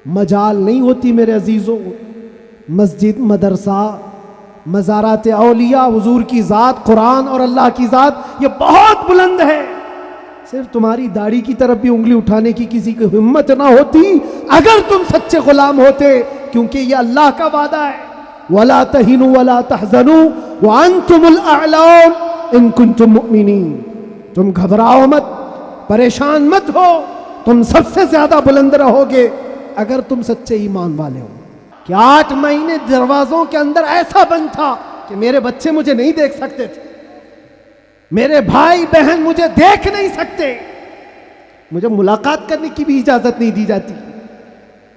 مجال نہیں ہوتی میرے عزیزوں، مسجد، مدرسہ، مزارات اولیاء، حضور کی ذات، قرآن اور اللہ کی ذات یہ بہت بلند ہے. صرف تمہاری داڑھی کی طرف بھی انگلی اٹھانے کی کسی کی ہمت نہ ہوتی اگر تم سچے غلام ہوتے، کیونکہ یہ اللہ کا وعدہ ہے. وَلَا تَهِنُوا وَلَا تَحْزَنُوا وَأَنْتُمُ الْأَعْلَوْنَ إِن كُنتُم مُؤْمِنِينَ. تم گھبراؤ مت، پریشان مت ہو، تم سب سے زیادہ بلند رہو گے اگر تم سچے ایمان والے ہو. کہ 8 مہینے دروازوں کے اندر ایسا بند تھا کہ میرے بچے مجھے نہیں دیکھ سکتے تھے، میرے بھائی بہن مجھے دیکھ نہیں سکتے، مجھے ملاقات کرنے کی بھی اجازت نہیں دی جاتی.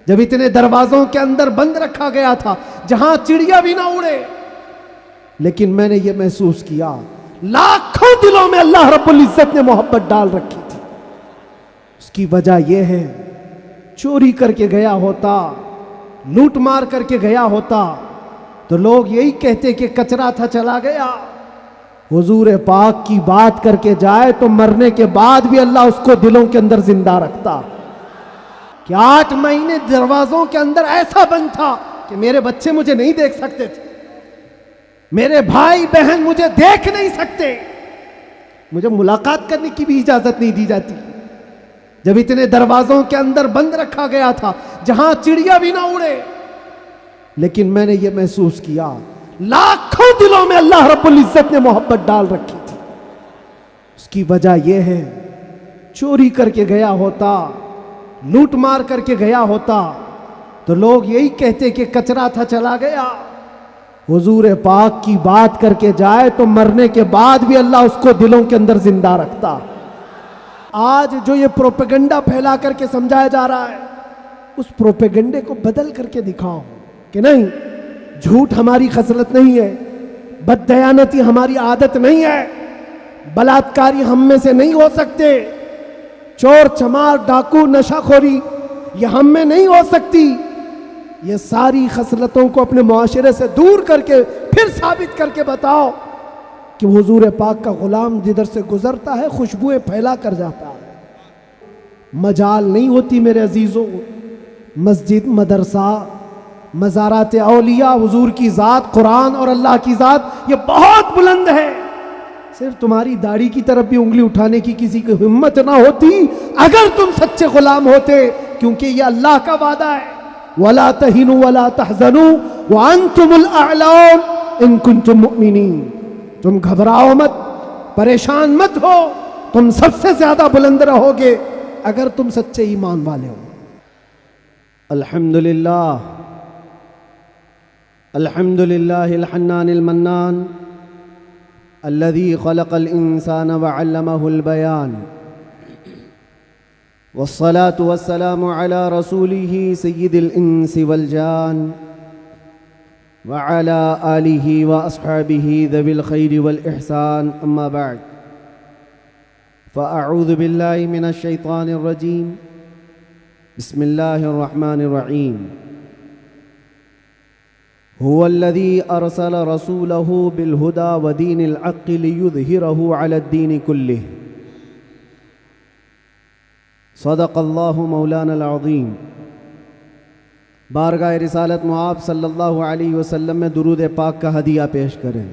جب اتنے دروازوں کے اندر بند رکھا گیا تھا جہاں چڑیا بھی نہ اڑے، لیکن میں نے یہ محسوس کیا لاکھوں دلوں میں اللہ رب العزت نے محبت ڈال رکھی تھی. اس کی وجہ یہ ہے چوری کر کے گیا ہوتا، لوٹ مار کر کے گیا ہوتا تو لوگ یہی کہتے کہ کچرا تھا چلا گیا. حضور پاک کی بات کر کے جائے تو مرنے کے بعد بھی اللہ اس کو دلوں کے اندر زندہ رکھتا. کہ 8 مہینے دروازوں کے اندر ایسا بند تھا کہ میرے بچے مجھے نہیں دیکھ سکتے تھے، میرے بھائی بہن مجھے دیکھ نہیں سکتے، مجھے ملاقات کرنے کی بھی اجازت نہیں دی جاتی. جب اتنے دروازوں کے اندر بند رکھا گیا تھا جہاں چڑیا بھی نہ اڑے، لیکن میں نے یہ محسوس کیا لاکھوں دلوں میں اللہ رب العزت نے محبت ڈال رکھی تھی. اس کی وجہ یہ ہے چوری کر کے گیا ہوتا، لوٹ مار کر کے گیا ہوتا تو لوگ یہی کہتے کہ کچرا تھا چلا گیا. حضور پاک کی بات کر کے جائے تو مرنے کے بعد بھی اللہ اس کو دلوں کے اندر زندہ رکھتا. آج جو یہ پروپیگنڈا پھیلا کر کے سمجھایا جا رہا ہے، اس پروپیگنڈے کو بدل کر کے دکھاؤ کہ نہیں، جھوٹ ہماری خصلت نہیں ہے، بددیانتی ہماری عادت نہیں ہے، بلاತ್ಕಾری ہم میں سے نہیں ہو سکتے، چور چمار ڈاکو نشہ خوری یہ ہم میں نہیں ہو سکتی. یہ ساری خصلتوں کو اپنے معاشرے سے دور کر کے پھر ثابت کر کے بتاؤ کہ حضور پاک کا غلام جدھر سے گزرتا ہے خوشبوئیں پھیلا کر جاتا ہے. مجال نہیں ہوتی میرے عزیزوں، مسجد، مدرسہ، مزارات اولیاء، حضور کی ذات، قرآن اور اللہ کی ذات یہ بہت بلند ہے. صرف تمہاری داڑھی کی طرف بھی انگلی اٹھانے کی کسی کی ہمت نہ ہوتی اگر تم سچے غلام ہوتے، کیونکہ یہ اللہ کا وعدہ ہے. وَلَا تَهِنُوا وَلَا تَحْزَنُوا وَأَنْتُمُ الْأَعْلَوْنَ إِن كُنتُم مُؤْمِنِينَ. تم گھبراؤ مت، پریشان مت ہو، تم سب سے زیادہ بلند رہو گے اگر تم سچے ایمان والے ہو. الحمدللہ الحمدللہ الحنان المنان الذي خلق الإنسان وعلمه البيان، والصلاة والسلام على رسوله سيد الإنس والجان وعلى آله وأصحابه ذوي الخير والإحسان. أما بعد، فأعوذ بالله من الشيطان الرجيم. بسم الله الرحمن الرحيم. هو الذي أرسل رسوله بالهدى ودين الحق ليظهره على الدين كله. صدق الله مولانا العظيم. بارگاہ رسالت معاب صلی اللہ علیہ وسلم میں درود پاک کا ہدیہ پیش کریں.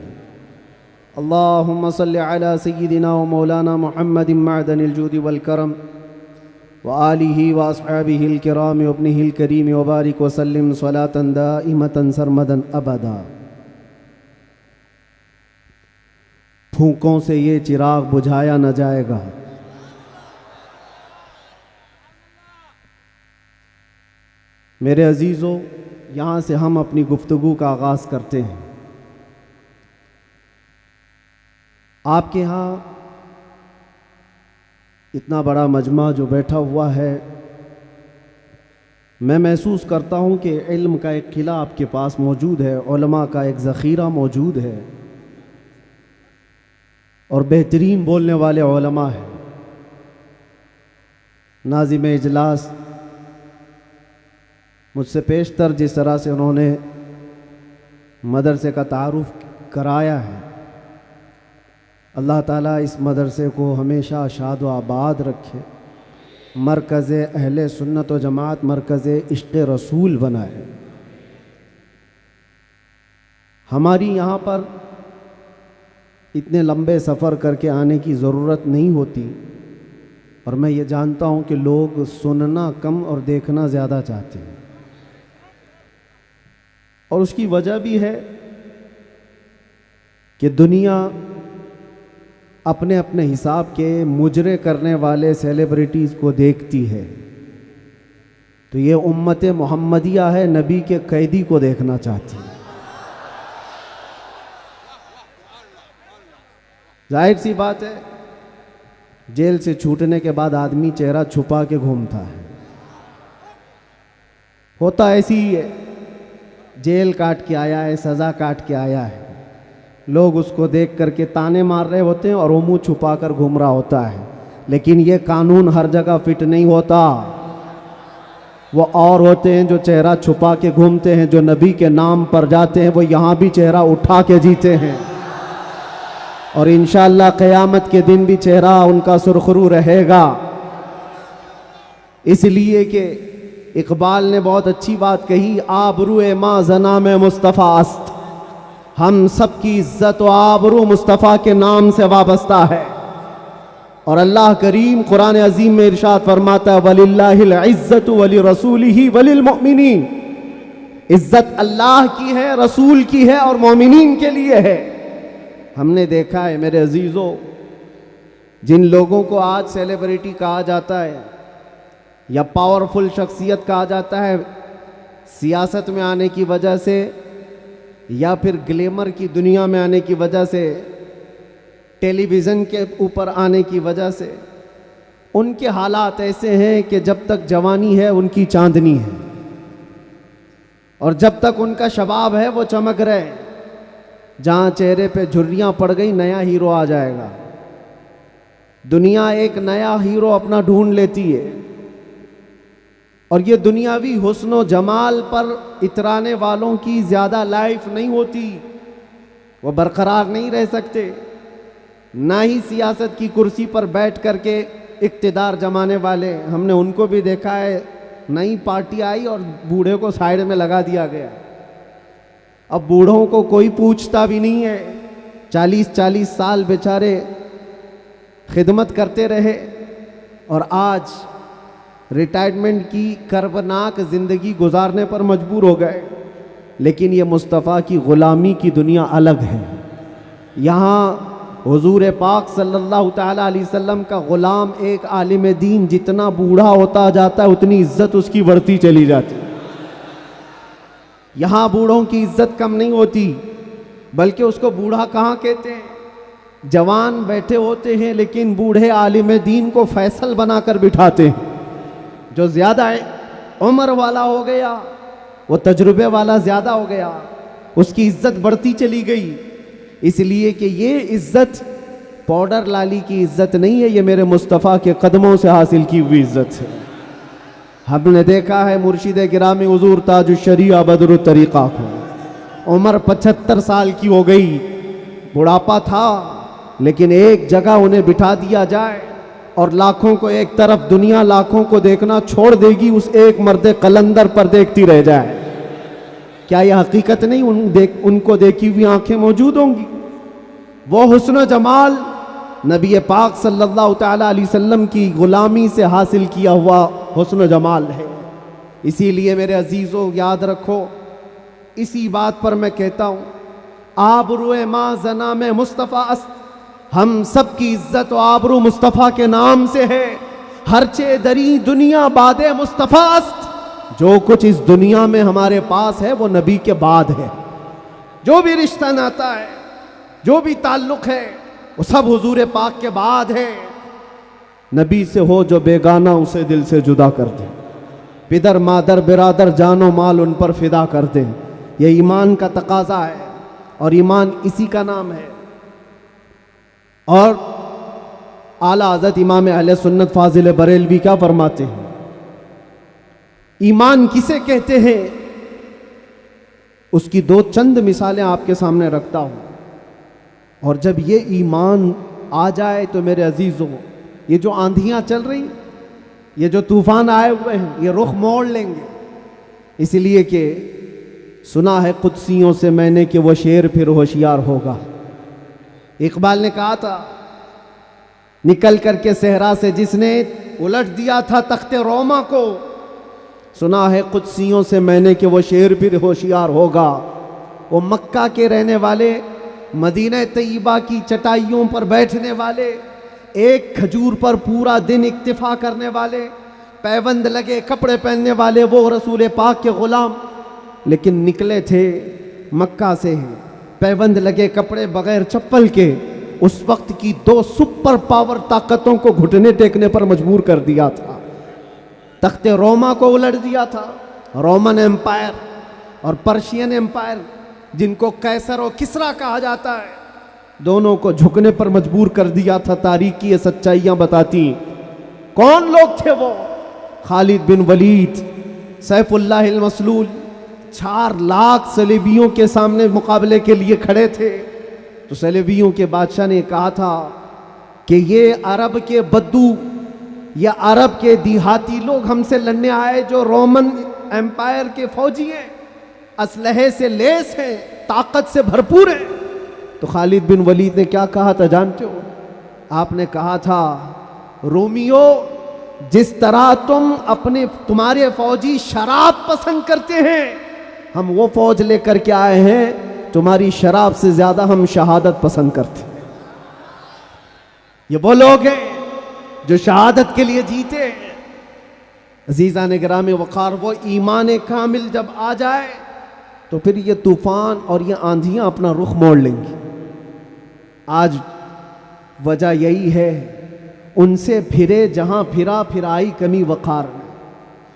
اللہم صلی علی سیدنا و مولانا محمد معدن الجود والکرم وآلہ واصحابہ الکرام وابنہ الکریم وبارک وسلم صلاة دائمة سرمدا ابدا. پھونکوں سے یہ چراغ بجھایا نہ جائے گا، میرے عزیزو. یہاں سے ہم اپنی گفتگو کا آغاز کرتے ہیں. آپ کے ہاں اتنا بڑا مجمع جو بیٹھا ہوا ہے، میں محسوس کرتا ہوں کہ علم کا ایک قلعہ آپ کے پاس موجود ہے، علماء کا ایک ذخیرہ موجود ہے، اور بہترین بولنے والے علماء ہیں. ناظم اجلاس مجھ سے پیشتر جس طرح سے انہوں نے مدرسے کا تعارف کرایا ہے، اللہ تعالیٰ اس مدرسے کو ہمیشہ شاد و آباد رکھے. مرکز اہل سنت و جماعت مرکز عشق رسول بنا ہے۔ ہماری یہاں پر اتنے لمبے سفر کر کے آنے کی ضرورت نہیں ہوتی، اور میں یہ جانتا ہوں کہ لوگ سننا کم اور دیکھنا زیادہ چاہتے ہیں، اور اس کی وجہ بھی ہے کہ دنیا اپنے اپنے حساب کے مجرے کرنے والے سیلیبریٹیز کو دیکھتی ہے، تو یہ امت محمدیہ ہے، نبی کے قیدی کو دیکھنا چاہتی ہے۔ ظاہر سی بات ہے، جیل سے چھوٹنے کے بعد آدمی چہرہ چھپا کے گھومتا ہے، ہوتا ایسی ہی ہے، جیل کاٹ کے آیا ہے، سزا کاٹ کے آیا ہے، لوگ اس کو دیکھ کر کے تانے مار رہے ہوتے ہیں اور وہ منہ چھپا کر گھوم رہا ہوتا ہے، لیکن یہ قانون ہر جگہ فٹ نہیں ہوتا۔ وہ اور ہوتے ہیں جو چہرہ چھپا کے گھومتے ہیں، جو نبی کے نام پر جاتے ہیں، وہ یہاں بھی چہرہ اٹھا کے جیتے ہیں، اور انشاءاللہ قیامت کے دن بھی چہرہ ان کا سرخرو رہے گا۔ اس لیے کہ اقبال نے بہت اچھی بات کہی، آبرو ما زنا میں مصطفیٰ است، ہم سب کی عزت و آبرو مصطفیٰ کے نام سے وابستہ ہے۔ اور اللہ کریم قرآن عظیم میں ارشاد فرماتا ہے وَلِلَّهِ الْعِزَّةُ وَلِرَسُولِهِ وَلِلْمُؤْمِنِينَ، عزت اللہ کی ہے، رسول کی ہے، اور مومنین کے لیے ہے۔ ہم نے دیکھا ہے میرے عزیزو، جن لوگوں کو آج سیلیبریٹی کہا جاتا ہے یا پاورفل شخصیت کہا جاتا ہے، سیاست میں آنے کی وجہ سے یا پھر گلیمر کی دنیا میں آنے کی وجہ سے، ٹیلی ویژن کے اوپر آنے کی وجہ سے، ان کے حالات ایسے ہیں کہ جب تک جوانی ہے ان کی چاندنی ہے، اور جب تک ان کا شباب ہے وہ چمک رہے ہیں، جہاں چہرے پہ جھریاں پڑ گئی نیا ہیرو آ جائے گا۔ دنیا ایک نیا ہیرو اپنا ڈھونڈ لیتی ہے، اور یہ دنیاوی حسن و جمال پر اترانے والوں کی زیادہ لائف نہیں ہوتی، وہ برقرار نہیں رہ سکتے، نہ ہی سیاست کی کرسی پر بیٹھ کر کے اقتدار جمانے والے۔ ہم نے ان کو بھی دیکھا ہے، نئی پارٹی آئی اور بوڑھے کو سائیڈ میں لگا دیا گیا، اب بوڑھوں کو کوئی پوچھتا بھی نہیں ہے، 40 سال بیچارے خدمت کرتے رہے، اور آج ریٹائرمنٹ کی کربناک زندگی گزارنے پر مجبور ہو گئے۔ لیکن یہ مصطفیٰ کی غلامی کی دنیا الگ ہے، یہاں حضور پاک صلی اللہ تعالیٰ علیہ وسلم کا غلام ایک عالم دین جتنا بوڑھا ہوتا جاتا ہے اتنی عزت اس کی بڑھتی چلی جاتی ہے۔ یہاں بوڑھوں کی عزت کم نہیں ہوتی، بلکہ اس کو بوڑھا کہاں کہتے ہیں، جوان بیٹھے ہوتے ہیں لیکن بوڑھے عالم دین کو فیصل بنا کر بٹھاتے ہیں۔ جو زیادہ عمر والا ہو گیا، وہ تجربے والا زیادہ ہو گیا، اس کی عزت بڑھتی چلی گئی، اس لیے کہ یہ عزت پاؤڈر لالی کی عزت نہیں ہے، یہ میرے مصطفیٰ کے قدموں سے حاصل کی ہوئی عزت ہے۔ ہم نے دیکھا ہے مرشد گرامی حضور تاج الشریعہ بدر الطریقہ کو، عمر 75 سال کی ہو گئی، بڑھاپا تھا، لیکن ایک جگہ انہیں بٹھا دیا جائے اور لاکھوں کو ایک طرف، دنیا لاکھوں کو دیکھنا چھوڑ دے گی، اس ایک مرد قلندر پر دیکھتی رہ جائے، کیا یہ حقیقت نہیں؟ ان کو دیکھی ہوئی آنکھیں موجود ہوں گی۔ وہ حسن و جمال نبی پاک صلی اللہ تعالیٰ علیہ وسلم کی غلامی سے حاصل کیا ہوا حسن و جمال ہے۔ اسی لیے میرے عزیزو یاد رکھو، اسی بات پر میں کہتا ہوں، آبرو ما زنا میں مصطفیٰ است، ہم سب کی عزت و آبرو مصطفیٰ کے نام سے ہے۔ ہرچے دری دنیا باد مصطفیٰ است، جو کچھ اس دنیا میں ہمارے پاس ہے وہ نبی کے بعد ہے، جو بھی رشتہ ناتا ہے، جو بھی تعلق ہے، وہ سب حضور پاک کے بعد ہے۔ نبی سے ہو جو بیگانہ اسے دل سے جدا کر دے، پدر مادر برادر جان و مال ان پر فدا کر دے، یہ ایمان کا تقاضا ہے، اور ایمان اسی کا نام ہے۔ اور اعلیٰ حضرت امام اہل سنت فاضل بریلوی کیا فرماتے ہیں؟ ایمان کسے کہتے ہیں؟ اس کی دو چند مثالیں آپ کے سامنے رکھتا ہوں، اور جب یہ ایمان آ جائے تو میرے عزیزوں، یہ جو آندھیاں چل رہی، یہ جو طوفان آئے ہوئے ہیں یہ رخ موڑ لیں گے، اس لیے کہ سنا ہے قدسیوں سے میں نے کہ وہ شیر پھر ہوشیار ہوگا۔ اقبال نے کہا تھا نکل کر کے صحرا سے جس نے الٹ دیا تھا تخت روما کو، سنا ہے قدسیوں سے میں نے کہ وہ شیر پھر ہوشیار ہوگا۔ وہ مکہ کے رہنے والے، مدینہ طیبہ کی چٹائیوں پر بیٹھنے والے، ایک کھجور پر پورا دن اکتفا کرنے والے، پیوند لگے کپڑے پہننے والے، وہ رسول پاک کے غلام، لیکن نکلے تھے مکہ سے پیوند لگے کپڑے بغیر چپل کے، اس وقت کی 2 سپر پاور طاقتوں کو گھٹنے ٹیکنے پر مجبور کر دیا تھا۔ تخت روما کو الٹ دیا تھا، رومن ایمپائر اور پرشین ایمپائر جن کو قیصر و کسریٰ کہا جاتا ہے، دونوں کو جھکنے پر مجبور کر دیا تھا۔ تاریخ کی یہ سچائیاں بتاتی ہیں۔ کون لوگ تھے وہ؟ خالد بن ولید سیف اللہ المسلول 4 لاکھ صلیبیوں کے سامنے مقابلے کے لیے کھڑے تھے، تو صلیبیوں کے بادشاہ نے کہا تھا کہ یہ عرب کے بدو یا عرب کے دیہاتی لوگ ہم سے لڑنے آئے جو رومن ایمپائر کے فوجی ہیں، اسلحے سے لیس ہیں، طاقت سے بھرپور ہیں۔ تو خالد بن ولید نے کیا کہا تھا جانتے ہو؟ آپ نے کہا تھا رومیو، جس طرح تمہارے فوجی شراب پسند کرتے ہیں، ہم وہ فوج لے کر کے آئے ہیں، تمہاری شراب سے زیادہ ہم شہادت پسند کرتے ہیں۔ یہ وہ لوگ ہیں جو شہادت کے لیے جیتے ہیں۔ عزیزان گرامی وقار، وہ ایمان کامل جب آ جائے تو پھر یہ طوفان اور یہ آندھیاں اپنا رخ موڑ لیں گی۔ آج وجہ یہی ہے، ان سے پھرے جہاں پھرا پھرائی کمی وقار میں،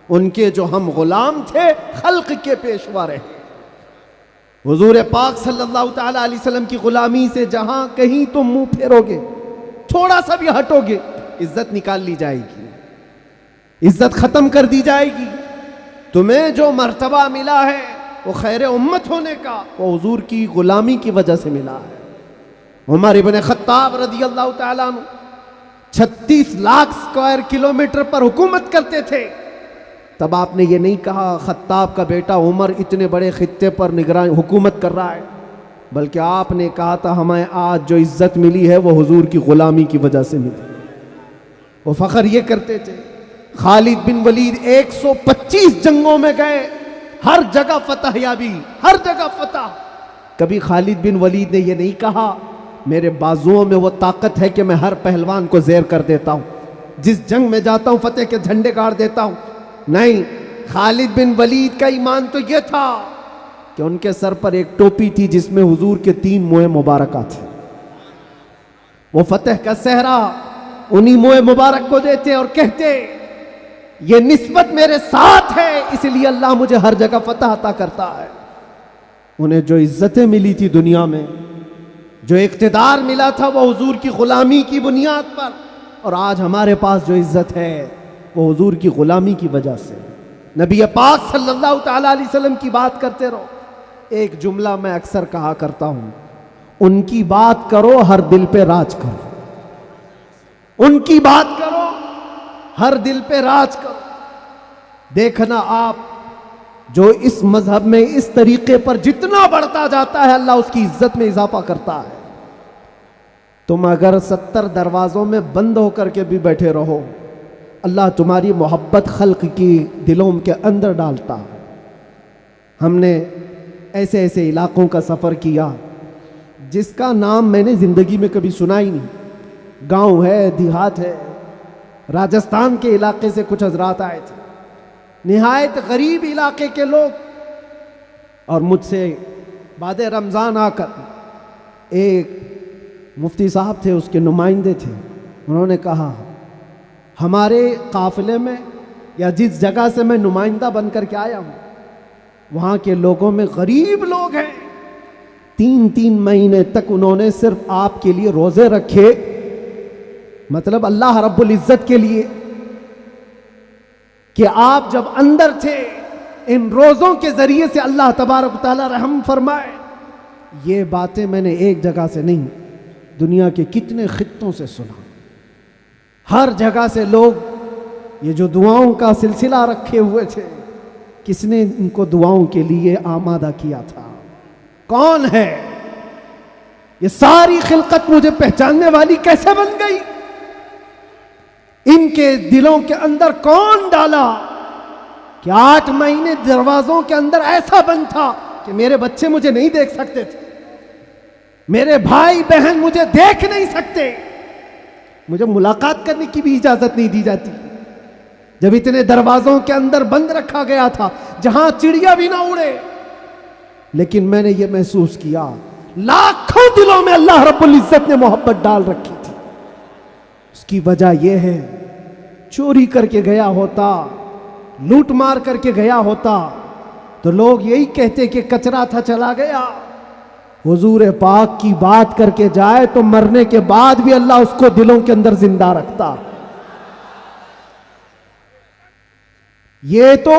ان کے جو ہم غلام تھے خلق کے پیشوا رہے۔ حضور پاک صلی اللہ تعالیٰ علیہ وسلم کی غلامی سے جہاں کہیں تم منہ پھیرو گے، تھوڑا سا بھی ہٹو گے، عزت نکال لی جائے گی، عزت ختم کر دی جائے گی۔ تمہیں جو مرتبہ ملا ہے وہ خیر امت ہونے کا، وہ حضور کی غلامی کی وجہ سے ملا ہے۔ عمر ابن خطاب رضی اللہ تعالیٰ عنہ 36 لاکھ اسکوائر کلومیٹر پر حکومت کرتے تھے، تب آپ نے یہ نہیں کہا خطاب کا بیٹا عمر اتنے بڑے خطے پر نگران حکومت کر رہا ہے، بلکہ آپ نے کہا تھا ہمیں آج جو عزت ملی ہے وہ حضور کی غلامی کی وجہ سے ملی۔ وہ فخر یہ کرتے تھے۔ خالد بن ولید 125 جنگوں میں گئے، ہر جگہ فتح یابی، ہر جگہ فتح۔ کبھی خالد بن ولید نے یہ نہیں کہا میرے بازوؤں میں وہ طاقت ہے کہ میں ہر پہلوان کو زیر کر دیتا ہوں، جس جنگ میں جاتا ہوں فتح کے جھنڈے گاڑ دیتا ہوں۔ نہیں، خالد بن ولید کا ایمان تو یہ تھا کہ ان کے سر پر ایک ٹوپی تھی جس میں حضور کے 3 موئے مبارکہ تھے۔ وہ فتح کا صحرا انہی موئے مبارک کو دیتے اور کہتے یہ نسبت میرے ساتھ ہے، اس لیے اللہ مجھے ہر جگہ فتح عطا کرتا ہے۔ انہیں جو عزتیں ملی تھی دنیا میں، جو اقتدار ملا تھا، وہ حضور کی غلامی کی بنیاد پر، اور آج ہمارے پاس جو عزت ہے وہ حضور کی غلامی کی وجہ سے۔ نبی پاک صلی اللہ تعالیٰ علیہ وسلم کی بات کرتے رہو۔ ایک جملہ میں اکثر کہا کرتا ہوں، ان کی بات کرو ہر دل پہ راج کرو، ان کی بات کرو ہر دل پہ راج کرو۔ دیکھنا آپ جو اس مذہب میں اس طریقے پر جتنا بڑھتا جاتا ہے اللہ اس کی عزت میں اضافہ کرتا ہے۔ تم اگر 70 دروازوں میں بند ہو کر کے بھی بیٹھے رہو، اللہ تمہاری محبت خلق کی دلوں کے اندر ڈالتا ہے۔ ہم نے ایسے ایسے علاقوں کا سفر کیا جس کا نام میں نے زندگی میں کبھی سنا ہی نہیں، گاؤں ہے، دیہات ہے۔ راجستھان کے علاقے سے کچھ حضرات آئے تھے، نہایت غریب علاقے کے لوگ، اور مجھ سے بعد رمضان آ کر ایک مفتی صاحب تھے، اس کے نمائندے تھے، انہوں نے کہا ہمارے قافلے میں یا جس جگہ سے میں نمائندہ بن کر کے آیا ہوں وہاں کے لوگوں میں غریب لوگ ہیں، 3 مہینے تک انہوں نے صرف آپ کے لیے روزے رکھے، مطلب اللہ رب العزت کے لیے، کہ آپ جب اندر تھے ان روزوں کے ذریعے سے اللہ تبارک و تعالی رحم فرمائے۔ یہ باتیں میں نے ایک جگہ سے نہیں، دنیا کے کتنے خطوں سے سنا۔ ہر جگہ سے لوگ یہ جو دعاؤں کا سلسلہ رکھے ہوئے تھے، کس نے ان کو دعاؤں کے لیے آمادہ کیا تھا؟ کون ہے؟ یہ ساری خلقت مجھے پہچاننے والی کیسے بن گئی؟ ان کے دلوں کے اندر کون ڈالا کہ 8 مہینے دروازوں کے اندر ایسا بند تھا کہ میرے بچے مجھے نہیں دیکھ سکتے تھے، میرے بھائی بہن مجھے دیکھ نہیں سکتے، مجھے ملاقات کرنے کی بھی اجازت نہیں دی جاتی، جب اتنے دروازوں کے اندر بند رکھا گیا تھا جہاں چڑیا بھی نہ اڑے۔ لیکن میں نے یہ محسوس کیا لاکھوں دلوں میں اللہ رب العزت نے محبت ڈال رکھی تھی۔ اس کی وجہ یہ ہے، چوری کر کے گیا ہوتا، لوٹ مار کر کے گیا ہوتا تو لوگ یہی کہتے کہ کچرا تھا چلا گیا۔ حضور پاک کی بات کر کے جائے تو مرنے کے بعد بھی اللہ اس کو دلوں کے اندر زندہ رکھتا۔ یہ تو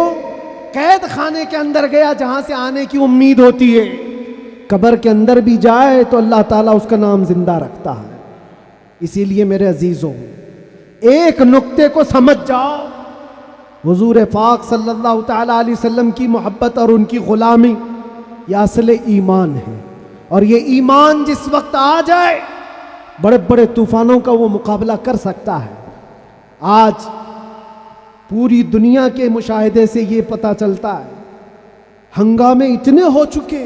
قید خانے کے اندر گیا جہاں سے آنے کی امید ہوتی ہے، قبر کے اندر بھی جائے تو اللہ تعالیٰ اس کا نام زندہ رکھتا ہے۔ اسی لیے میرے عزیزوں، ایک نقطے کو سمجھ جاؤ، حضور پاک صلی اللہ تعالیٰ علیہ وسلم کی محبت اور ان کی غلامی یہ اصل ایمان ہے، اور یہ ایمان جس وقت آ جائے بڑے بڑے طوفانوں کا وہ مقابلہ کر سکتا ہے۔ آج پوری دنیا کے مشاہدے سے یہ پتہ چلتا ہے، ہنگامے اتنے ہو چکے،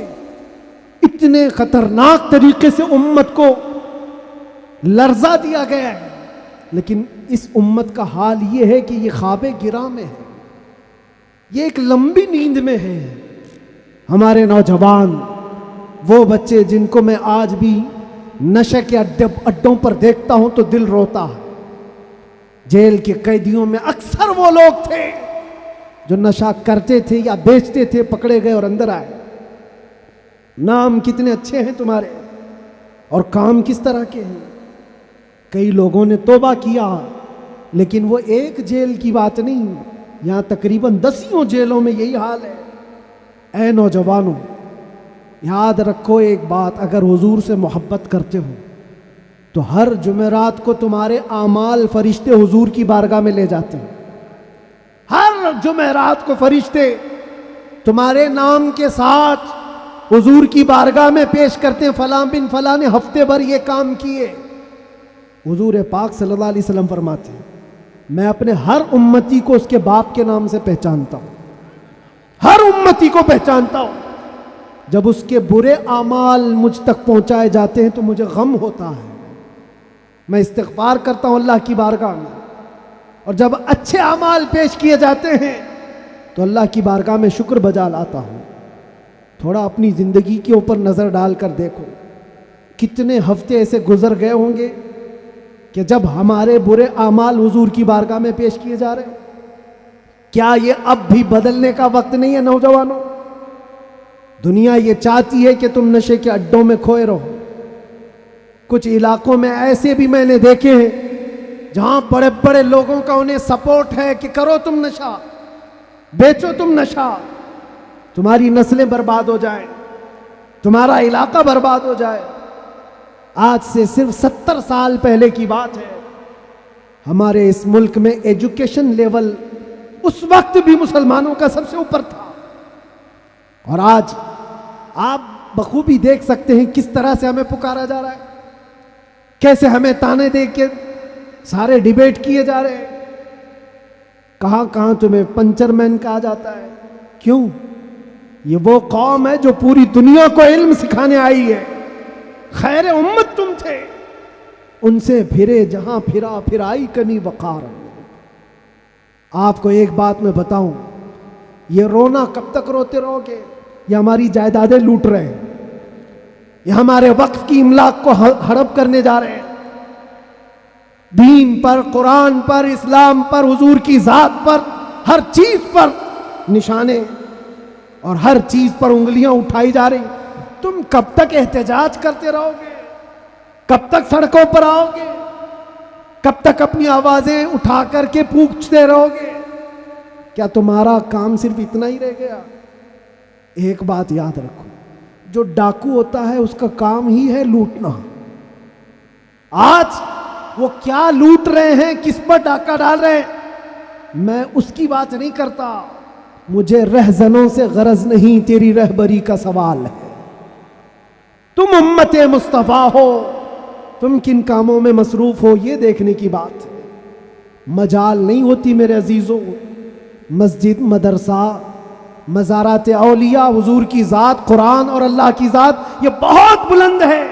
اتنے خطرناک طریقے سے امت کو لرزا دیا گیا ہے، لیکن اس امت کا حال یہ ہے کہ یہ خواب گراں میں ہے، یہ ایک لمبی نیند میں ہے۔ ہمارے نوجوان، وہ بچے جن کو میں آج بھی نشے کے اڈوں پر دیکھتا ہوں تو دل روتا ہے۔ جیل کے قیدیوں میں اکثر وہ لوگ تھے جو نشہ کرتے تھے یا بیچتے تھے، پکڑے گئے اور اندر آئے۔ نام کتنے اچھے ہیں تمہارے اور کام کس طرح کے ہیں۔ کئی لوگوں نے توبہ کیا، لیکن وہ ایک جیل کی بات نہیں، یہاں تقریباً 10 جیلوں میں یہی حال ہے۔ اے نوجوانوں، یاد رکھو ایک بات، اگر حضور سے محبت کرتے ہو تو ہر جمعرات کو تمہارے اعمال فرشتے حضور کی بارگاہ میں لے جاتے ہیں۔ ہر جمعرات کو فرشتے تمہارے نام کے ساتھ حضور کی بارگاہ میں پیش کرتے ہیں، فلاں بن فلاں نے ہفتے بھر یہ کام کیے۔ حضور پاک صلی اللہ علیہ وسلم فرماتے ہیں، میں اپنے ہر امتی کو اس کے باپ کے نام سے پہچانتا ہوں، ہر امتی کو پہچانتا ہوں۔ جب اس کے برے اعمال مجھ تک پہنچائے جاتے ہیں تو مجھے غم ہوتا ہے، میں استغفار کرتا ہوں اللہ کی بارگاہ میں، اور جب اچھے اعمال پیش کیے جاتے ہیں تو اللہ کی بارگاہ میں شکر بجا لاتا ہوں۔ تھوڑا اپنی زندگی کے اوپر نظر ڈال کر دیکھو، کتنے ہفتے ایسے گزر گئے ہوں گے کہ جب ہمارے برے اعمال حضور کی بارگاہ میں پیش کیے جا رہے ہیں۔ کیا یہ اب بھی بدلنے کا وقت نہیں ہے نوجوانوں؟ دنیا یہ چاہتی ہے کہ تم نشے کے اڈوں میں کھوئے رہو۔ کچھ علاقوں میں ایسے بھی میں نے دیکھے ہیں جہاں بڑے بڑے لوگوں کا انہیں سپورٹ ہے کہ کرو تم نشہ، بیچو تم نشہ، تمہاری نسلیں برباد ہو جائیں، تمہارا علاقہ برباد ہو جائے۔ آج سے صرف 70 سال پہلے کی بات ہے، ہمارے اس ملک میں ایجوکیشن لیول اس وقت بھی مسلمانوں کا سب سے اوپر تھا، اور آج آپ بخوبی دیکھ سکتے ہیں کس طرح سے ہمیں پکارا جا رہا ہے، کیسے ہمیں تانے دے کے سارے ڈیبیٹ کیے جا رہے ہیں۔ کہاں کہاں تمہیں پنچر مین کہا جاتا ہے۔ کیوں؟ یہ وہ قوم ہے جو پوری دنیا کو علم سکھانے آئی ہے، خیر امت تم تھے، ان سے پھرے جہاں پھرا پھر آئی کمی وقار۔ آپ کو ایک بات میں بتاؤں، یہ رونا کب تک روتے رہو گے؟ یہ ہماری جائیدادیں لوٹ رہے ہیں، یہ ہمارے وقف کی املاک کو ہڑپ کرنے جا رہے ہیں۔ دین پر، قرآن پر، اسلام پر، حضور کی ذات پر، ہر چیز پر نشانے اور ہر چیز پر انگلیاں اٹھائی جا رہی۔ تم کب تک احتجاج کرتے رہو گے؟ کب تک سڑکوں پر آؤ گے؟ کب تک اپنی آوازیں اٹھا کر کے پوچھتے رہو گے؟ کیا تمہارا کام صرف اتنا ہی رہ گیا؟ ایک بات یاد رکھو، جو ڈاکو ہوتا ہے اس کا کام ہی ہے لوٹنا۔ آج وہ کیا لوٹ رہے ہیں، کس پر ڈاکہ ڈال رہے ہیں، میں اس کی بات نہیں کرتا، مجھے رہزنوں سے غرض نہیں، تیری رہبری کا سوال ہے۔ تم امت مصطفیٰ ہو، تم کن کاموں میں مصروف ہو یہ دیکھنے کی بات ہے۔ مجال نہیں ہوتی میرے عزیزوں، مسجد، مدرسہ، مزارات اولیاء، حضور کی ذات، قرآن اور اللہ کی ذات یہ بہت بلند ہے۔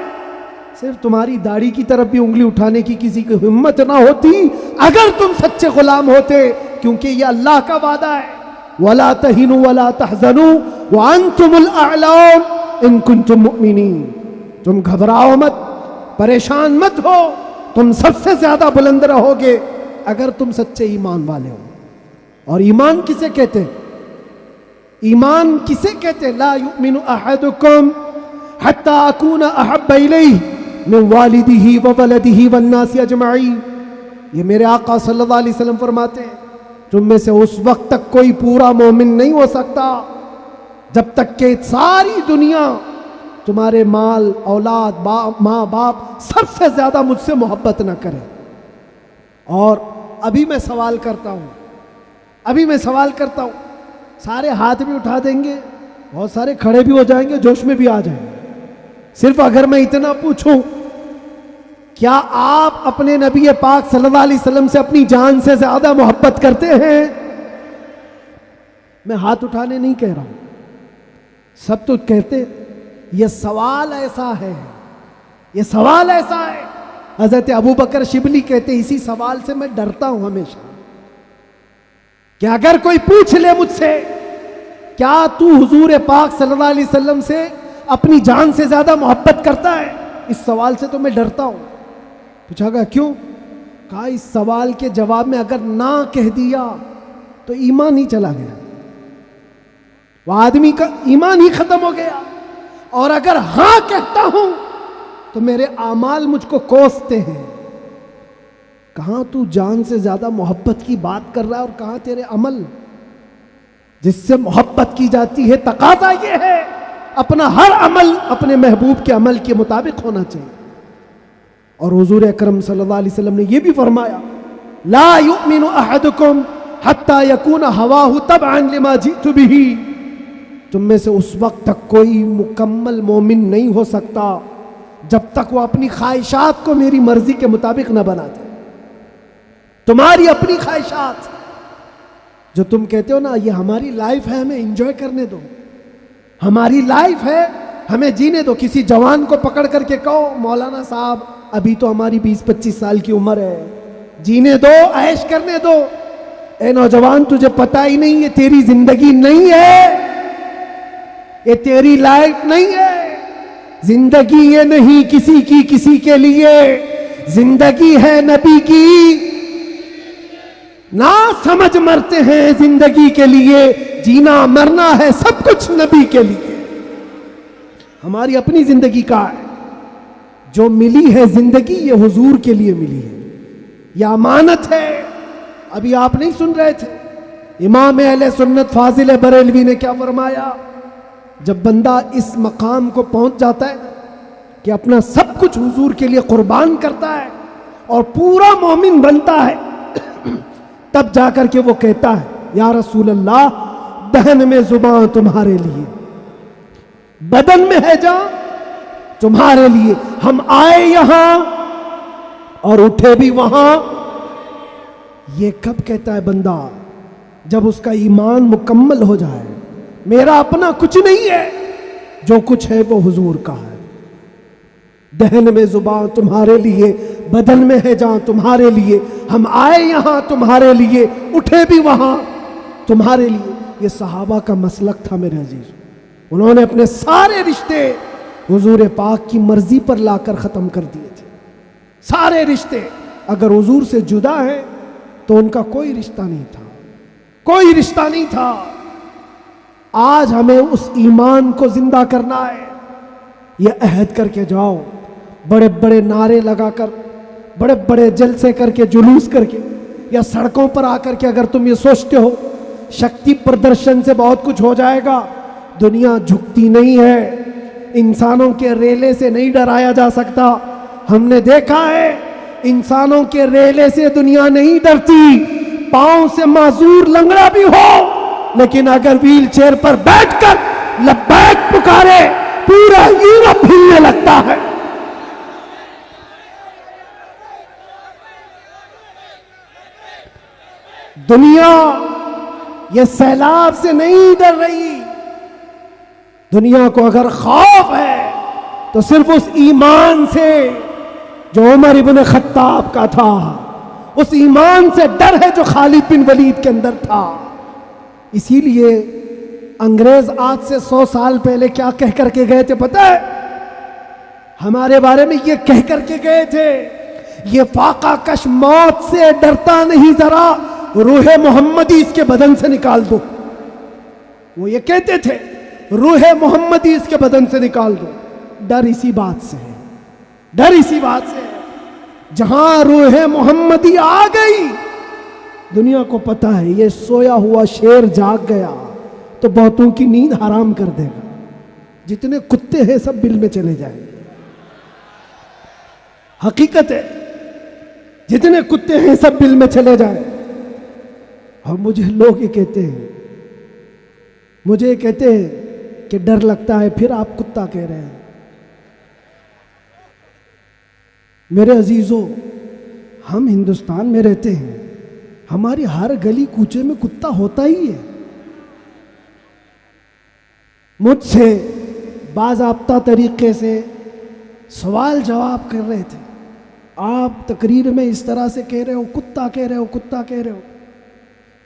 صرف تمہاری داڑھی کی طرف بھی انگلی اٹھانے کی کسی کی ہمت نہ ہوتی اگر تم سچے غلام ہوتے، کیونکہ یہ اللہ کا وعدہ ہے، وَلَا تَهِنُوا وَلَا تَحْزَنُوا وَأَنْتُمُ الْأَعْلَوْنَ إِن كُنتُم مُؤْمِنِينَ۔ تم گھبراؤ مت، پریشان مت ہو، تم سب سے زیادہ بلند رہو گے اگر تم سچے ایمان والے ہو۔ اور ایمان کسے کہتے ہیں؟ ایمان کسے کہتے ہیں؟ لا یؤمن احدکم حتی اکون احب الیہ من والدہ وولدہ والناس اجمعین۔ یہ میرے آقا صلی اللہ علیہ وسلم فرماتے ہیں تم میں سے اس وقت تک کوئی پورا مومن نہیں ہو سکتا جب تک کہ ساری دنیا تمہارے مال، اولاد، ماں باپ سب سے زیادہ مجھ سے محبت نہ کرے۔ اور ابھی میں سوال کرتا ہوں، سارے ہاتھ بھی اٹھا دیں گے، بہت سارے کھڑے بھی ہو جائیں گے، جوش میں بھی آ جائیں گے۔ صرف اگر میں اتنا پوچھوں، کیا آپ اپنے نبی پاک صلی اللہ علیہ وسلم سے اپنی جان سے زیادہ محبت کرتے ہیں؟ میں ہاتھ اٹھانے نہیں کہہ رہا ہوں، سب تو کہتے۔ یہ سوال ایسا ہے، حضرت ابوبکر شبلی کہتے اسی سوال سے میں ڈرتا ہوں ہمیشہ، کہ اگر کوئی پوچھ لے مجھ سے کیا تو حضور پاک صلی اللہ علیہ وسلم سے اپنی جان سے زیادہ محبت کرتا ہے، اس سوال سے تو میں ڈرتا ہوں۔ پوچھا گیا کیوں؟ کہا اس سوال کے جواب میں اگر نہ کہہ دیا تو ایمان ہی چلا گیا، وہ آدمی کا ایمان ہی ختم ہو گیا، اور اگر ہاں کہتا ہوں تو میرے اعمال مجھ کو کوستے ہیں۔ کہاں تو جان سے زیادہ محبت کی بات کر رہا ہے اور کہاں تیرے عمل؟ جس سے محبت کی جاتی ہے تقاضا یہ ہے اپنا ہر عمل اپنے محبوب کے عمل کے مطابق ہونا چاہیے۔ اور حضور اکرم صلی اللہ علیہ وسلم نے یہ بھی فرمایا لا یؤمن احدکم حتی یکون ہواہ تبعا لما جئت بہ۔ تم میں سے اس وقت تک کوئی مکمل مومن نہیں ہو سکتا جب تک وہ اپنی خواہشات کو میری مرضی کے مطابق نہ بنا دے۔ تمہاری اپنی خواہشات جو تم کہتے ہو نا یہ ہماری لائف ہے، ہمیں انجوائے کرنے دو، ہماری لائف ہے ہمیں جینے دو۔ کسی جوان کو پکڑ کر کے کہو مولانا صاحب ابھی تو ہماری 20-25 سال کی عمر ہے، جینے دو، عیش کرنے دو۔ اے نوجوان تجھے پتہ ہی نہیں یہ تیری زندگی نہیں ہے، یہ تیری لائف نہیں ہے۔ زندگی یہ نہیں کسی کے لیے، زندگی ہے نبی کی۔ نہ سمجھ مرتے ہیں زندگی کے لیے، جینا مرنا ہے سب کچھ نبی کے لیے۔ ہماری اپنی زندگی کا ہے، جو ملی ہے زندگی یہ حضور کے لیے ملی ہے، یہ امانت ہے۔ ابھی آپ نہیں سن رہے تھے امام اہل سنت فاضل بریلوی نے کیا فرمایا؟ جب بندہ اس مقام کو پہنچ جاتا ہے کہ اپنا سب کچھ حضور کے لیے قربان کرتا ہے اور پورا مومن بنتا ہے، تب جا کر کے وہ کہتا ہے یا رسول اللہ دہن میں زبان تمہارے لیے، بدن میں ہے جان تمہارے لیے، ہم آئے یہاں اور اٹھے بھی وہاں۔ یہ کب کہتا ہے بندہ؟ جب اس کا ایمان مکمل ہو جائے، میرا اپنا کچھ نہیں ہے، جو کچھ ہے وہ حضور کا ہے۔ دہن میں زبان تمہارے لیے، بدن میں ہے جان تمہارے لیے، ہم آئے یہاں تمہارے لیے، اٹھے بھی وہاں تمہارے لیے۔ یہ صحابہ کا مسلک تھا میرے عزیز، انہوں نے اپنے سارے رشتے حضور پاک کی مرضی پر لا کر ختم کر دیے تھے۔ سارے رشتے اگر حضور سے جدا ہیں تو ان کا کوئی رشتہ نہیں تھا، کوئی رشتہ نہیں تھا۔ آج ہمیں اس ایمان کو زندہ کرنا ہے۔ یہ عہد کر کے جاؤ، بڑے بڑے نعرے لگا کر، بڑے بڑے جلسے کر کے، جلوس کر کے، یا سڑکوں پر آ کر کے اگر تم یہ سوچتے ہو شکتی پردرشن سے بہت کچھ ہو جائے گا، دنیا جھکتی نہیں ہے، انسانوں کے ریلے سے نہیں ڈرایا جا سکتا۔ ہم نے دیکھا ہے انسانوں کے ریلے سے دنیا نہیں ڈرتی، پاؤں سے معذور لنگڑا بھی ہو، لیکن اگر ویل چیئر پر بیٹھ کر لبیک پکارے پورا یورپ ہلنے لگتا ہے۔ دنیا یہ سیلاب سے نہیں ڈر رہی، دنیا کو اگر خوف ہے تو صرف اس ایمان سے جو عمر ابن خطاب کا تھا، اس ایمان سے ڈر ہے جو خالد بن ولید کے اندر تھا۔ اسی لیے انگریز آج سے 100 سال پہلے کیا کہہ کر کے گئے تھے پتہ ہے؟ ہمارے بارے میں یہ کہہ کر کے گئے تھے، یہ فاقہ کش موت سے ڈرتا نہیں، ذرا روح محمدی اس کے بدن سے نکال دو۔ وہ یہ کہتے تھے روح محمدی اس کے بدن سے نکال دو۔ ڈر اسی بات سے ہے، ڈر اسی بات سے ہے۔ جہاں روح محمدی آ گئی، دنیا کو پتہ ہے یہ سویا ہوا شیر جاگ گیا تو بہتوں کی نیند حرام کر دے گا۔ جتنے کتے ہیں سب بل میں چلے جائیں گے، حقیقت ہے، جتنے کتے ہیں سب بل میں چلے جائیں۔ اور مجھے لوگ یہ کہتے ہیں، مجھے کہتے ہیں کہ ڈر لگتا ہے، پھر آپ کتا کہہ رہے ہیں۔ میرے عزیزوں، ہم ہندوستان میں رہتے ہیں، ہماری ہر گلی کوچے میں کتا ہوتا ہی ہے۔ مجھ سے باضابطہ طریقے سے سوال جواب کر رہے تھے، آپ تقریر میں اس طرح سے کہہ رہے ہو، کتا کہہ رہے ہو، کتا کہہ رہے ہو۔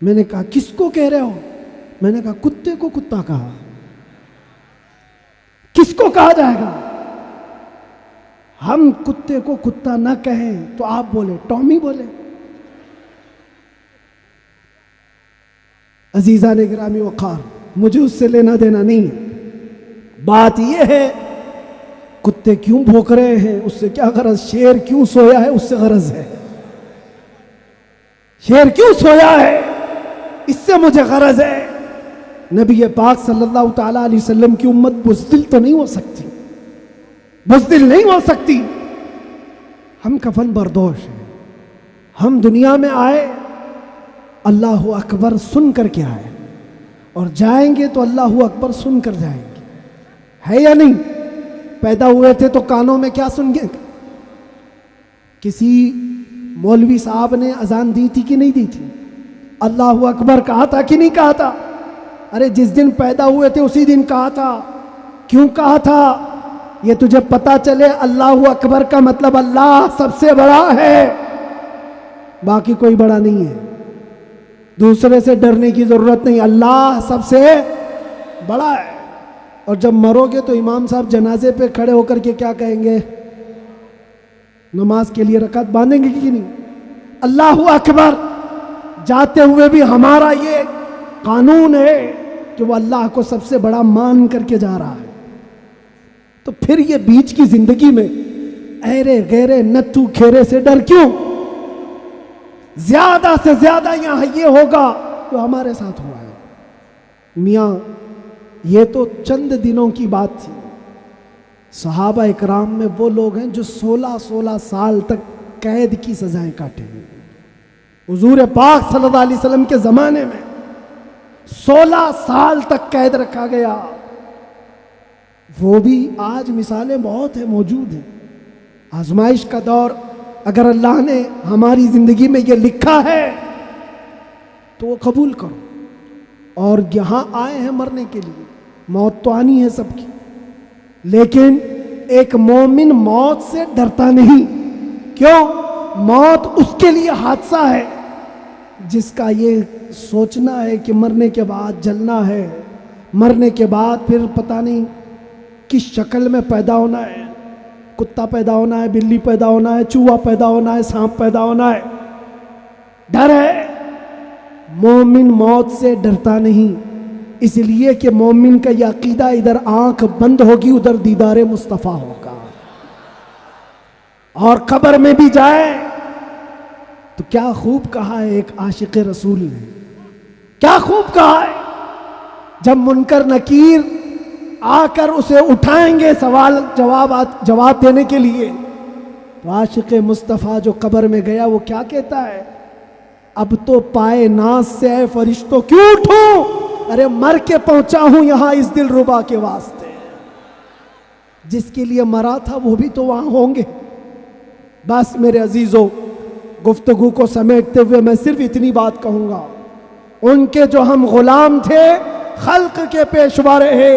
میں نے کہا کس کو کہہ رہے ہو؟ میں نے کہا کتے کو کتا کہا، کس کو کہا جائے گا؟ ہم کتے کو کتا نہ کہیں تو آپ بولے ٹامی بولے۔ عزیزان گرامی وقار، مجھے اس سے لینا دینا نہیں ہے، بات یہ ہے کتے کیوں بھونک رہے ہیں اس سے کیا غرض، شیر کیوں سویا ہے اس سے غرض ہے، شیر کیوں سویا ہے اس سے مجھے غرض ہے۔ نبی پاک صلی اللہ تعالیٰ علیہ وسلم کی امت بزدل تو نہیں ہو سکتی، بزدل نہیں ہو سکتی۔ ہم کفن بردوش ہیں، ہم دنیا میں آئے اللہ اکبر سن کر کے آئے، اور جائیں گے تو اللہ اکبر سن کر جائیں گے، ہے یا نہیں؟ پیدا ہوئے تھے تو کانوں میں کیا سن گے؟ کسی مولوی صاحب نے اذان دی تھی کہ نہیں دی تھی؟ اللہ اکبر کہا تھا کہ نہیں کہا تھا؟ ارے جس دن پیدا ہوئے تھے اسی دن کہا تھا۔ کیوں کہا تھا؟ یہ تجھے پتا چلے اللہ اکبر کا مطلب اللہ سب سے بڑا ہے، باقی کوئی بڑا نہیں ہے، دوسرے سے ڈرنے کی ضرورت نہیں، اللہ سب سے بڑا ہے۔ اور جب مرو گے تو امام صاحب جنازے پہ کھڑے ہو کر کے کیا کہیں گے؟ نماز کے لیے رکعت باندھیں گے کہ نہیں؟ اللہ اکبر جاتے ہوئے بھی ہمارا یہ قانون ہے کہ وہ اللہ کو سب سے بڑا مان کر کے جا رہا ہے۔ تو پھر یہ بیچ کی زندگی میں ایرے غیرے نتھو کھیرے سے ڈر کیوں؟ زیادہ سے زیادہ یہاں یہ ہوگا جو ہمارے ساتھ ہوا ہے۔ میاں یہ تو چند دنوں کی بات تھی، صحابہ اکرام میں وہ لوگ ہیں جو 16 سال تک قید کی سزائیں کاٹے ہیں۔ حضور پاک صلی اللہ علیہ وسلم کے زمانے میں 16 سال تک قید رکھا گیا۔ وہ بھی آج مثالیں بہت ہیں، موجود ہیں۔ آزمائش کا دور، اگر اللہ نے ہماری زندگی میں یہ لکھا ہے تو وہ قبول کرو۔ اور یہاں آئے ہیں مرنے کے لیے، موت تو آنی ہے سب کی، لیکن ایک مومن موت سے ڈرتا نہیں۔ کیوں؟ موت اس کے لیے حادثہ ہے جس کا یہ سوچنا ہے کہ مرنے کے بعد جلنا ہے، مرنے کے بعد پھر پتہ نہیں کس شکل میں پیدا ہونا ہے، کتا پیدا ہونا ہے، بلی پیدا ہونا ہے، چوہا پیدا ہونا ہے، سانپ پیدا ہونا ہے، ڈر ہے۔ مومن موت سے ڈرتا نہیں، اس لیے کہ مومن کا یہ عقیدہ ادھر آنکھ بند ہوگی ادھر دیدار مصطفیٰ ہوگا، اور قبر میں بھی جائے تو کیا خوب کہا ہے ایک عاشق رسول نے، کیا خوب کہا ہے، جب منکر نکیر آ کر اسے اٹھائیں گے سوال جواب دینے کے لیے، تو عاشق مصطفیٰ جو قبر میں گیا وہ کیا کہتا ہے؟ اب تو پائے ناز سے اے فرشتوں کیوں اٹھوں، ارے مر کے پہنچا ہوں یہاں اس دل ربا کے واسطے۔ جس کے لیے مرا تھا وہ بھی تو وہاں ہوں گے۔ بس میرے عزیزوں، گفتگو کو سمیٹتے ہوئے میں صرف اتنی بات کہوں گا، ان کے جو ہم غلام تھے، خلق کے پیشوا رہے،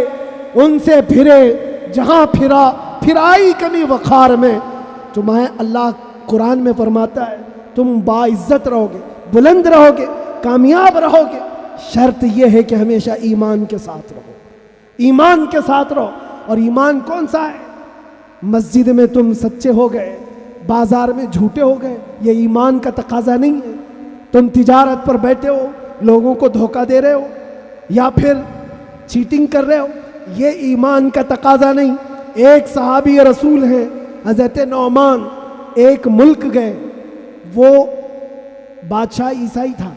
ان سے پھرے، جہاں پھرائی کمی وقار میں، تمہیں اللہ قرآن میں فرماتا ہے تم باعزت رہو گے، بلند رہو گے، کامیاب رہو گے، شرط یہ ہے کہ ہمیشہ ایمان کے ساتھ رہو، ایمان کے ساتھ رہو۔ اور ایمان کون سا ہے؟ مسجد میں تم سچے ہو گئے، بازار میں جھوٹے ہو گئے، یہ ایمان کا تقاضا نہیں ہے۔ تم تجارت پر بیٹھے ہو، لوگوں کو دھوکہ دے رہے ہو یا پھر چیٹنگ کر رہے ہو، یہ ایمان کا تقاضا نہیں۔ ایک صحابی رسول ہیں حضرت نعمان، ایک ملک گئے، وہ بادشاہ عیسائی تھا۔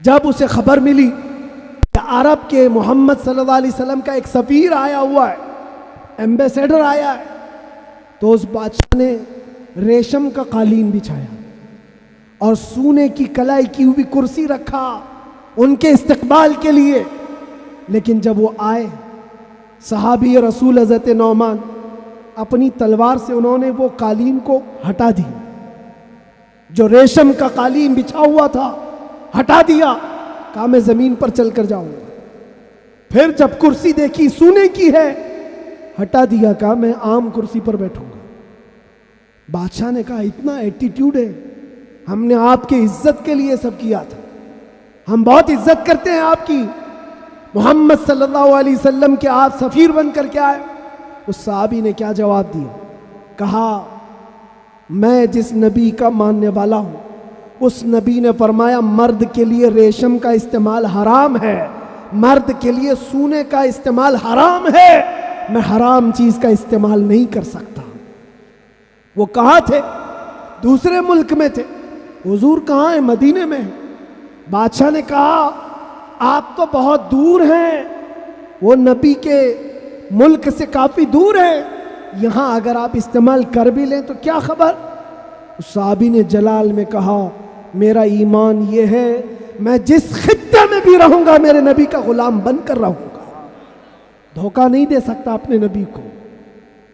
جب اسے خبر ملی کہ عرب کے محمد صلی اللہ علیہ وسلم کا ایک سفیر آیا ہوا ہے، ایمبیسیڈر آیا ہے، تو اس بادشاہ نے ریشم کا قالین بچھایا اور سونے کی کلائی کی ہوئی کرسی رکھا ان کے استقبال کے لیے۔ لیکن جب وہ آئے، صحابی رسول حضرت نعمان، اپنی تلوار سے انہوں نے وہ قالین کو ہٹا دی، جو ریشم کا قالین بچھا ہوا تھا ہٹا دیا، کہا میں زمین پر چل کر جاؤں گا۔ پھر جب کرسی دیکھی سونے کی ہے، ہٹا دیا، کہا میں عام کرسی پر بیٹھوں گا۔ بادشاہ نے کہا اتنا ایٹیٹیوڈ ہے، ہم نے آپ کے عزت کے لیے سب کیا تھا، ہم بہت عزت کرتے ہیں آپ کی، محمد صلی اللہ علیہ وسلم کے آپ سفیر بن کر کے آئے۔ اس صحابی نے کیا جواب دیا؟ کہا میں جس نبی کا ماننے والا ہوں، اس نبی نے فرمایا مرد کے لیے ریشم کا استعمال حرام ہے، مرد کے لیے سونے کا استعمال حرام ہے، میں حرام چیز کا استعمال نہیں کر سکتا۔ وہ کہاں تھے؟ دوسرے ملک میں تھے۔ حضور کہاں ہیں؟ مدینے میں۔ بادشاہ نے کہا آپ تو بہت دور ہیں، وہ نبی کے ملک سے کافی دور ہے، یہاں اگر آپ استعمال کر بھی لیں تو کیا خبر؟ اس صحابی نے جلال میں کہا میرا ایمان یہ ہے میں جس خطے میں بھی رہوں گا میرے نبی کا غلام بن کر رہوں گا، دھوکہ نہیں دے سکتا اپنے نبی کو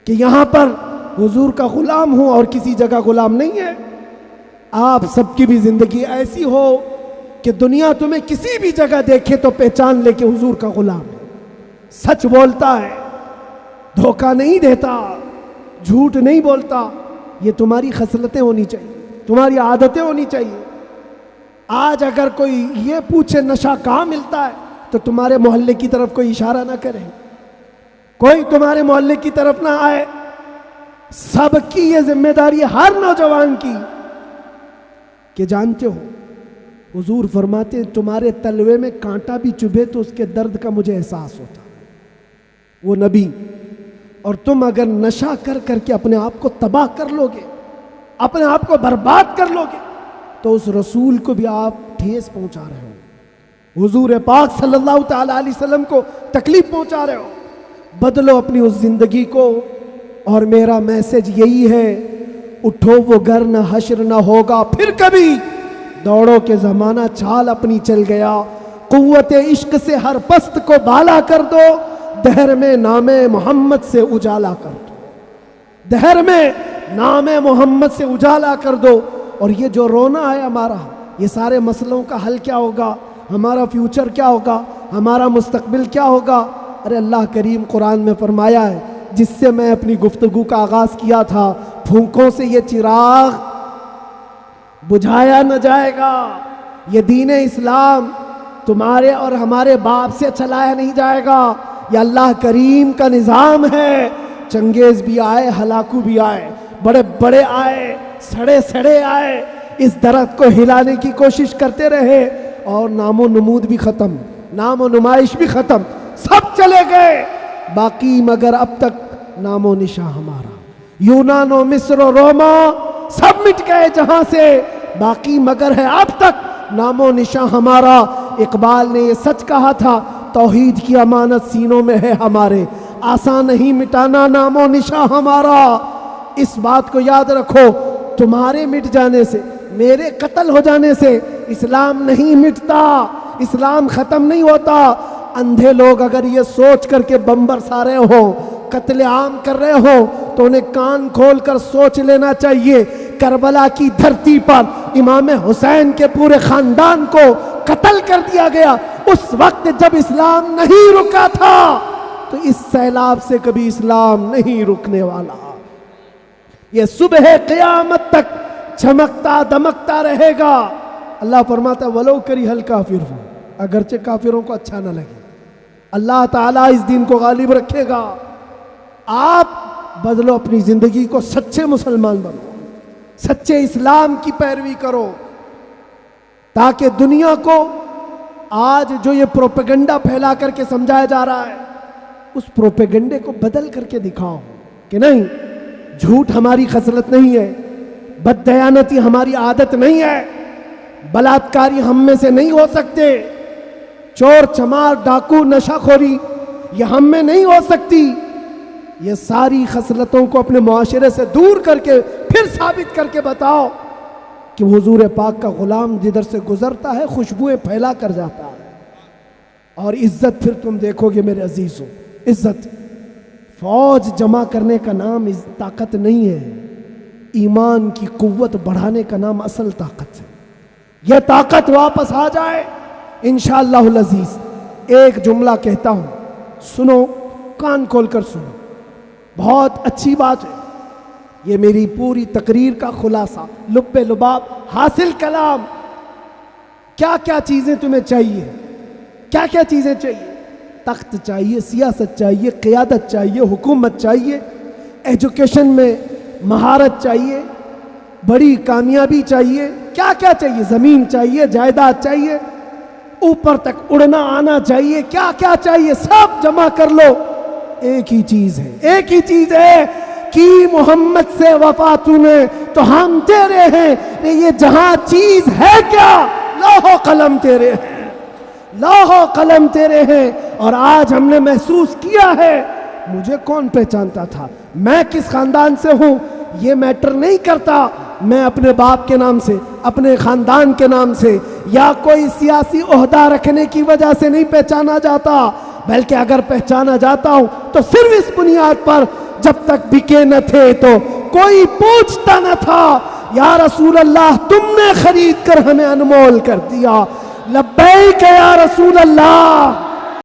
کہ یہاں پر حضور کا غلام ہوں اور کسی جگہ غلام نہیں ہے۔ آپ سب کی بھی زندگی ایسی ہو کہ دنیا تمہیں کسی بھی جگہ دیکھے تو پہچان لے کہ حضور کا غلام ہے، سچ بولتا ہے، دھوکہ نہیں دیتا، جھوٹ نہیں بولتا۔ یہ تمہاری خصلتیں ہونی چاہیے، تمہاری عادتیں ہونی چاہیے۔ آج اگر کوئی یہ پوچھے نشہ کہاں ملتا ہے تو تمہارے محلے کی طرف کوئی اشارہ نہ کرے، کوئی تمہارے محلے کی طرف نہ آئے۔ سب کی یہ ذمہ داری ہے، ہر نوجوان کی، کہ جانتے ہو حضور فرماتے ہیں تمہارے تلوے میں کانٹا بھی چبھے تو اس کے درد کا مجھے احساس ہوتا۔ وہ نبی، اور تم اگر نشہ کر کر کے اپنے آپ کو تباہ کر لو گے، اپنے آپ کو برباد کر لو گے، تو اس رسول کو بھی آپ ٹھیس پہنچا رہے ہو، حضور پاک صلی اللہ تعالی علیہ وسلم کو تکلیف پہنچا رہے ہو۔ بدلو اپنی اس زندگی کو، اور میرا میسج یہی ہے، اٹھو وہ گر نہ حشر نہ ہوگا پھر کبھی، دوڑو کے زمانہ چال اپنی چل گیا، قوت عشق سے ہر پست کو بالا کر دو، دہر میں نام محمد سے اجالا کر دو، دہر میں نام محمد سے اجالا کر دو۔ اور یہ جو رونا ہے ہمارا، یہ سارے مسئلوں کا حل کیا ہوگا، ہمارا فیوچر کیا ہوگا، ہمارا مستقبل کیا ہوگا؟ ارے اللہ کریم قرآن میں فرمایا ہے، جس سے میں اپنی گفتگو کا آغاز کیا تھا، پھونکوں سے یہ چراغ بجھایا نہ جائے گا، یہ دین اسلام تمہارے اور ہمارے باپ سے چلایا نہیں جائے گا، یہ اللہ کریم کا نظام ہے۔ چنگیز بھی آئے، ہلاکو بھی آئے، بڑے بڑے آئے، سڑے سڑے آئے، اس درخت کو ہلانے کی کوشش کرتے رہے، اور نام و نمود بھی ختم، نام و نمائش بھی ختم، سب چلے گئے، باقی مگر اب تک نام و نشاں ہمارا۔ یونان و مصر و روما سب مٹ گئے جہاں سے، باقی مگر ہے اب تک نام و نشاں ہمارا۔ اقبال نے یہ سچ کہا تھا، توحید کی امانت سینوں میں ہے ہمارے، آسان نہیں مٹانا نام و نشاں ہمارا۔ اس بات کو یاد رکھو، تمہارے مٹ جانے سے میرے قتل ہو جانے سے اسلام نہیں مٹتا، اسلام ختم نہیں ہوتا۔ اندھے لوگ اگر یہ سوچ کر کے بم برسا رہے ہوں، قتل عام کر رہے ہوں، تو انہیں کان کھول کر سوچ لینا چاہیے کربلا کی دھرتی پر امام حسین کے پورے خاندان کو قتل کر دیا گیا، اس وقت جب اسلام نہیں رکا تھا، تو اس سیلاب سے کبھی اسلام نہیں رکنے والا۔ یہ صبح قیامت تک چمکتا دمکتا رہے گا۔ اللہ فرماتا ہے وَلَوْ كَرِهَ الْكَافِرُونَ، اگرچہ کافروں کو اچھا نہ لگے، اللہ تعالیٰ اس دین کو غالب رکھے گا۔ آپ بدلو اپنی زندگی کو، سچے مسلمان بنو، سچے اسلام کی پیروی کرو، تاکہ دنیا کو آج جو یہ پروپیگنڈا پھیلا کر کے سمجھایا جا رہا ہے، اس پروپیگنڈے کو بدل کر کے دکھاؤ کہ نہیں، جھوٹ ہماری خصلت نہیں ہے، بددیانتی ہماری عادت نہیں ہے، بلاتکاری ہم میں سے نہیں ہو سکتے، چور چمار ڈاکو نشہ خوری یہ ہم میں نہیں ہو سکتی۔ یہ ساری خصلتوں کو اپنے معاشرے سے دور کر کے پھر ثابت کر کے بتاؤ کہ حضور پاک کا غلام جدھر سے گزرتا ہے خوشبوئیں پھیلا کر جاتا ہے۔ اور عزت پھر تم دیکھو گے میرے عزیزوں، عزت فوج جمع کرنے کا نام طاقت نہیں ہے، ایمان کی قوت بڑھانے کا نام اصل طاقت ہے۔ یہ طاقت واپس آ جائے انشاءاللہ العزیز۔ ایک جملہ کہتا ہوں، سنو، کان کھول کر سنو، بہت اچھی بات ہے، یہ میری پوری تقریر کا خلاصہ، لب لباب حاصل کلام۔ کیا کیا چیزیں تمہیں چاہیے، کیا کیا چیزیں چاہیے؟ تخت چاہیے، سیاست چاہیے، قیادت چاہیے، حکومت چاہیے، ایجوکیشن میں مہارت چاہیے، بڑی کامیابی چاہیے، کیا کیا چاہیے؟ زمین چاہیے، جائیداد چاہیے، اوپر تک اڑنا آنا چاہیے، کیا کیا چاہیے؟ سب جمع کر لو، ایک ہی چیز ہے، ایک ہی چیز ہے کہ محمد سے وفا نے تو ہم تیرے ہیں۔ یہ جہاں چیز ہے کیا؟ لوح و قلم تیرے ہیں، لوح و قلم تیرے ہیں۔ اور آج ہم نے محسوس کیا ہے، مجھے کون پہچانتا تھا، میں کس خاندان سے ہوں، یہ میٹر نہیں کرتا، میں اپنے باپ کے نام سے، اپنے خاندان کے نام سے یا کوئی سیاسی عہدہ رکھنے کی وجہ سے نہیں پہچانا جاتا، بلکہ اگر پہچانا جاتا ہوں تو صرف اس بنیاد پر جب تک بکے نہ تھے تو کوئی پوچھتا نہ تھا، یا رسول اللہ تم نے خرید کر ہمیں انمول کر دیا، لبیک یا رسول اللہ۔